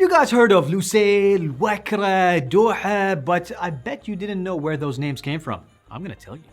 You guys heard of Lusail, Wakrah, Doha, but I bet you didn't know where those names came from. I'm gonna tell you.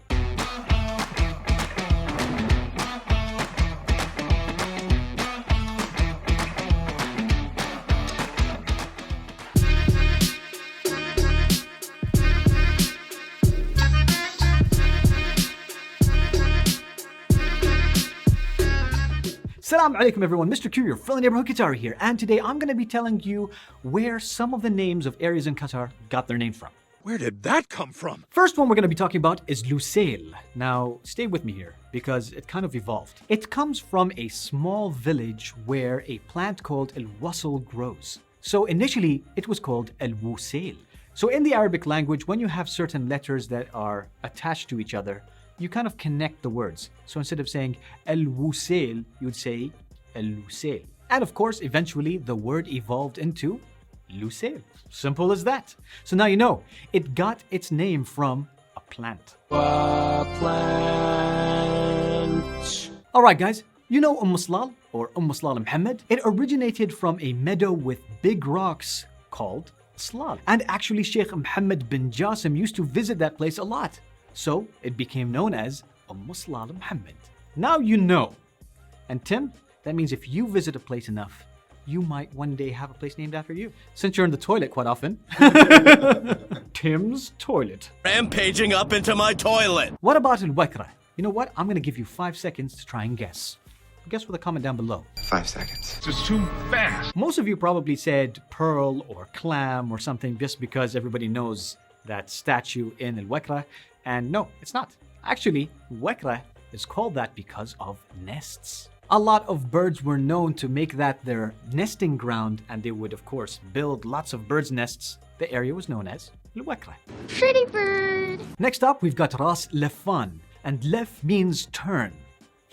Assalamu alaikum everyone, MR.Q, your friendly neighborhood Qatar here, and today I'm going to be telling you where some of the names of areas in Qatar got their name from. Where did that come from? First one we're going to be talking about is Lusail. Now, stay with me here because it kind of evolved. It comes from a small village where a plant called al-wasl grows. So initially, it was called al-wusail. So in the Arabic language, when you have certain letters that are attached to each other, you kind of connect the words. So instead of saying al-wusail, you would say al-lusail. And of course, eventually the word evolved into Lusail. Simple as that. So now you know, it got its name from a plant. Alright guys, you know Umm Salal or Salal Muhammad? It originated from a meadow with big rocks called Salal. And actually Sheikh Muhammad bin Jassim used to visit that place a lot. So it became known as Salal Muhammad. Now you know. And Tim, that means if you visit a place enough, you might one day have a place named after you. Since you're in the toilet quite often. Tim's toilet. Rampaging up into my toilet. What about Wakrah? You know what? I'm going to give you 5 seconds to try and guess. Guess with a comment down below. 5 seconds. It's too fast. Most of you probably said pearl or clam or something just because everybody knows that statue in Wakrah. And no, it's not. Actually, Wakrah is called that because of nests. A lot of birds were known to make that their nesting ground, and they would, of course, build lots of birds' nests. The area was known as Wakrah. Pretty bird. Next up, we've got Ras Laffan, and lef means turn.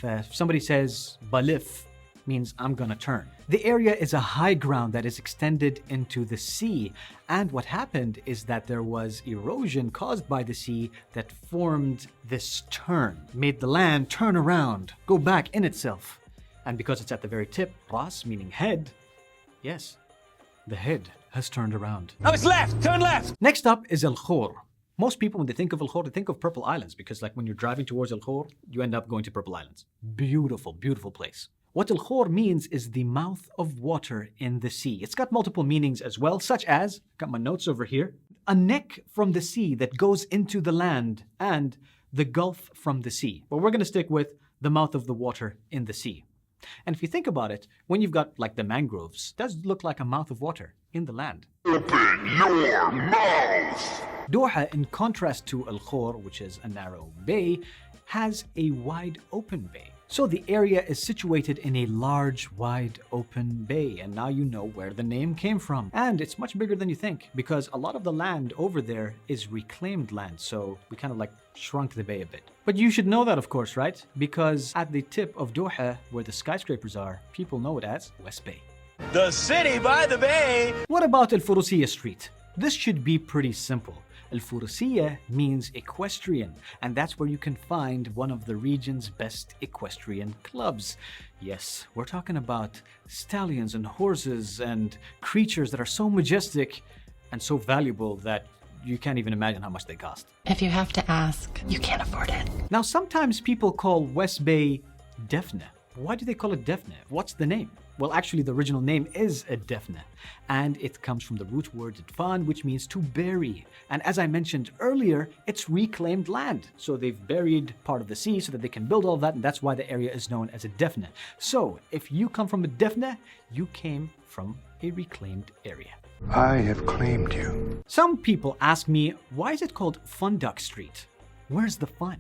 If somebody says balif, means I'm gonna turn. The area is a high ground that is extended into the sea, and what happened is that there was erosion caused by the sea that formed this turn, made the land turn around, go back in itself. And because it's at the very tip, Ras meaning head, yes, the head has turned around. Oh, it's left! Turn left! Next up is Khor. Most people, when they think of Khor, they think of Purple Islands because like when you're driving towards Khor, you end up going to Purple Islands. Beautiful, beautiful place. What Khor means is the mouth of water in the sea. It's got multiple meanings as well, such as, got my notes over here, a neck from the sea that goes into the land and the gulf from the sea. But we're going to stick with the mouth of the water in the sea. And if you think about it, when you've got like the mangroves, it does look like a mouth of water in the land. Open your mouth! Doha, in contrast to Khor, which is a narrow bay, has a wide open bay. So the area is situated in a large, wide open bay, and now you know where the name came from. And it's much bigger than you think, because a lot of the land over there is reclaimed land, so we kind of like shrunk the bay a bit. But you should know that, of course, right? Because at the tip of Doha, where the skyscrapers are, people know it as West Bay. The city by the bay. What about Al-Furusiyya Street? This should be pretty simple. Al-Furusiyya means equestrian, and that's where you can find one of the region's best equestrian clubs. Yes, we're talking about stallions and horses and creatures that are so majestic and so valuable that you can't even imagine how much they cost. If you have to ask, you can't afford it. Now, sometimes people call West Bay Defna. Why do they call it Defna? What's the name? Well, actually, the original name is a Defna, and it comes from the root word Dukhan, which means to bury. And as I mentioned earlier, it's reclaimed land. So they've buried part of the sea so that they can build all of that, and that's why the area is known as a Defna. So if you come from a Defna, you came from a reclaimed area. I have claimed you. Some people ask me, why is it called Funduq Street? Where's the fun?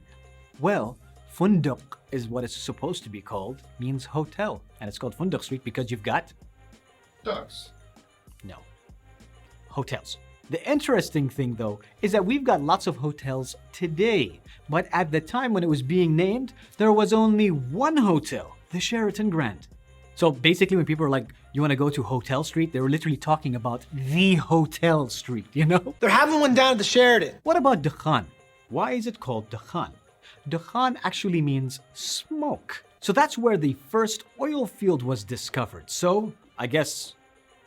Well, Funduq is what it's supposed to be called, means hotel. And it's called Funduq Street because you've got Ducks. no hotels. The interesting thing though is that we've got lots of hotels today, but at the time when it was being named, there was only one hotel, the Sheraton Grand. So basically when people are like, you want to go to Hotel Street, they were literally talking about the Hotel Street, you know? They're having one down at the Sheraton. What about Dukhan? Why is it called Dukhan? Dukhan actually means smoke. So that's where the first oil field was discovered. So I guess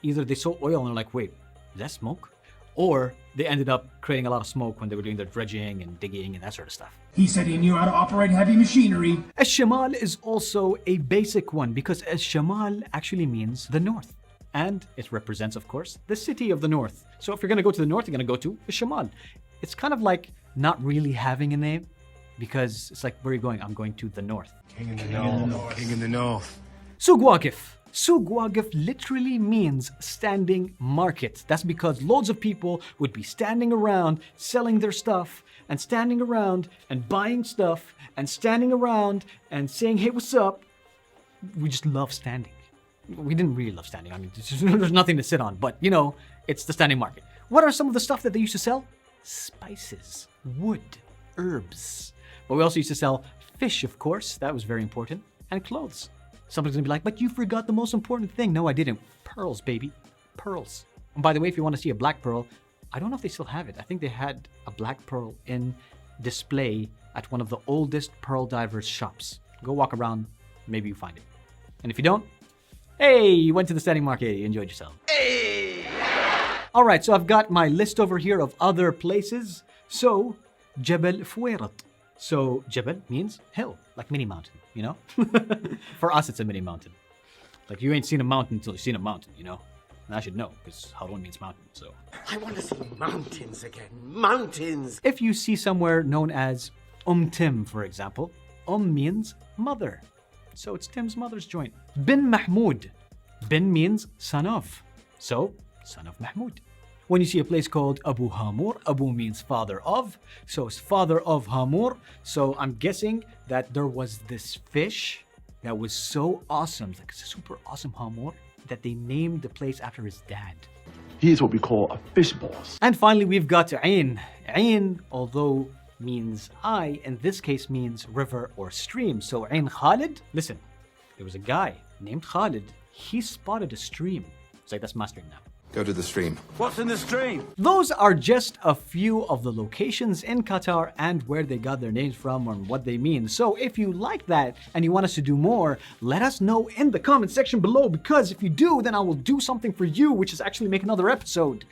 either they saw oil and they're like, wait, is that smoke? Or they ended up creating a lot of smoke when they were doing their dredging and digging and that sort of stuff. He said he knew how to operate heavy machinery. Al-Shamal is also a basic one because Al-Shamal actually means the north. And it represents, of course, the city of the north. So if you're going to go to the north, you're going to go to Al-Shamal. It's kind of like not really having a name because it's like, where are you going? I'm going to the north. King in the north. King in the north. Suq Waqif. Suq Waqif literally means standing market. That's because loads of people would be standing around selling their stuff and standing around and buying stuff and standing around and saying, hey, what's up? We just love standing. We didn't really love standing. I mean, there's nothing to sit on, but you know, it's the standing market. What are some of the stuff that they used to sell? Spices, wood, herbs. But we also used to sell fish, of course. That was very important. And clothes. Somebody's gonna be like, but you forgot the most important thing. No, I didn't. Pearls, baby. Pearls. And by the way, if you want to see a black pearl, I don't know if they still have it. I think they had a black pearl in display at one of the oldest pearl divers shops. Go walk around, maybe you find it. And if you don't, hey, you went to the standing market, you enjoyed yourself. Hey! All right, so I've got my list over here of other places. So, Jabal Fuwairat. So, Jabal means hill, like mini mountain, you know? For us, it's a mini mountain. Like, you ain't seen a mountain until you've seen a mountain, you know? And I should know, because Haroon means mountain, so. I want to see mountains again. Mountains! If you see somewhere known as Tim, for example, means mother. So it's Tim's mother's joint. Bin Mahmoud. Bin means son of. So, son of Mahmoud. When you see a place called Abu Hamur, Abu means father of. So it's father of Hamur. So I'm guessing that there was this fish that was so awesome, like a super awesome Hamur, that they named the place after his dad. He is what we call a fish boss. And finally, we've got Ain. Ain, although means eye, in this case means river or stream. So Ain Khalid, listen, there was a guy named Khalid. He spotted a stream. It's like, that's my stream now. Go to the stream. What's in the stream? Those are just a few of the locations in Qatar and where they got their names from and what they mean. So if you like that and you want us to do more, let us know in the comment section below, because if you do, then I will do something for you, which is actually make another episode.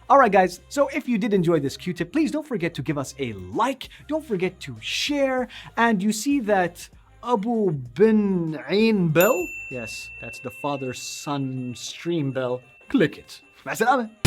Alright guys, so if you did enjoy this Q-tip, please don't forget to give us a like, don't forget to share, and you see that Abu bin Ain bell? Yes, that's the father-son stream bell. Click it. مع السلامة.